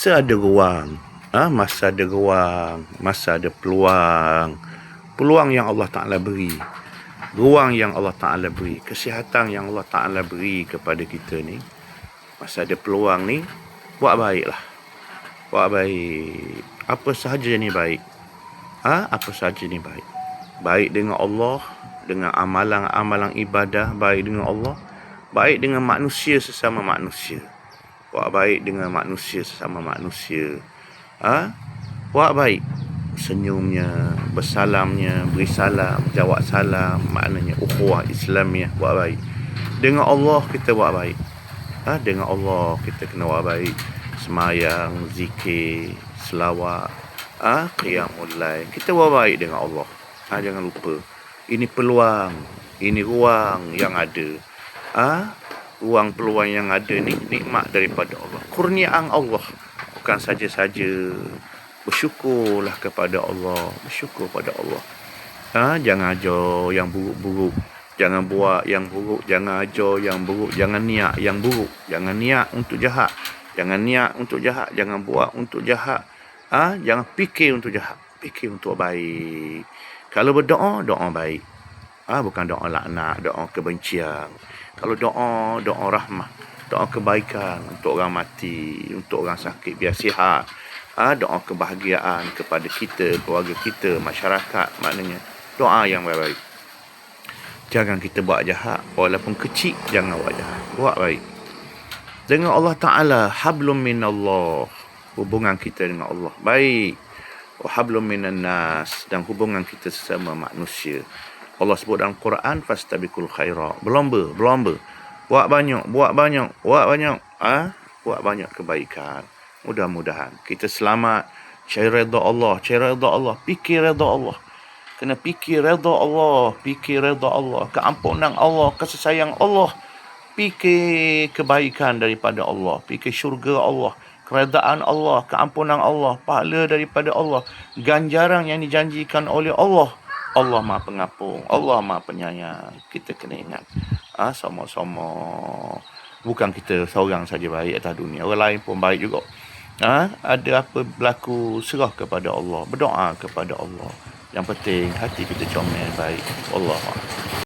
masa ada ruang, masa ada ruang, masa ada peluang yang Allah Ta'ala beri, ruang yang Allah Ta'ala beri, kesihatan yang Allah Ta'ala beri kepada kita ni, masa ada peluang ni, buat baiklah. Buat baik. Apa sahaja ni baik. Apa sahaja ni baik. Baik dengan Allah, dengan amalan-amalan ibadah, baik dengan Allah, baik dengan manusia sesama manusia. Buat baik dengan manusia sesama manusia. Buat baik. Senyumnya, bersalamnya, beri salam, jawab salam, maknanya ukhuwah Islamiah, buat baik. Dengan Allah kita buat baik. Dengan Allah kita kena buat baik. Semayang, zikir, selawat, qiyamul lail. Kita buat baik dengan Allah. Jangan lupa. Ini peluang, ini ruang yang ada. Ruang peluang yang ada ni nikmat daripada Allah. Kurniaan Allah. Bukan saja-saja. Bersyukurlah kepada Allah. Bersyukur pada Allah. Jangan ajar yang buruk-buruk. Jangan buat yang buruk. Jangan ajar yang buruk. Jangan niat yang buruk. Jangan niat untuk jahat. Jangan niat untuk jahat. Jangan buat untuk jahat. Jangan fikir untuk jahat. Fikir untuk baik. Kalau berdoa, doa baik. Bukan doa laknat, doa kebencian. Kalau doa, doa rahmah. Doa kebaikan untuk orang mati, untuk orang sakit, biar sihat. Doa kebahagiaan kepada kita, keluarga kita, masyarakat. Maknanya doa yang baik-baik. Jangan kita buat jahat. Walaupun kecil, jangan buat jahat. Buat baik. Dengan Allah Ta'ala, hablum minallah. Hubungan kita dengan Allah baik. Wa hablum minan nas. Dan hubungan kita sesama manusia. Allah sebut dalam Quran, fastabiqul khairat. Berlomba. Buat banyak. Buat banyak kebaikan. Mudah-mudahan kita selamat. Cari redha Allah. Fikir redha Allah. Kena fikir redha Allah. Keampunan Allah. Kasih sayang Allah. Fikir kebaikan daripada Allah. Fikir syurga Allah. Keredaan Allah. Keampunan Allah. Pahala daripada Allah. Ganjaran yang dijanjikan oleh Allah. Allah Maha Pengampun. Allah Maha Penyayang. Kita kena ingat. Sama-sama. Bukan kita seorang saja baik atas dunia. Orang lain pun baik juga. Ada apa berlaku, serah kepada Allah. Berdoa kepada Allah. Yang penting hati kita comel baik. Allah.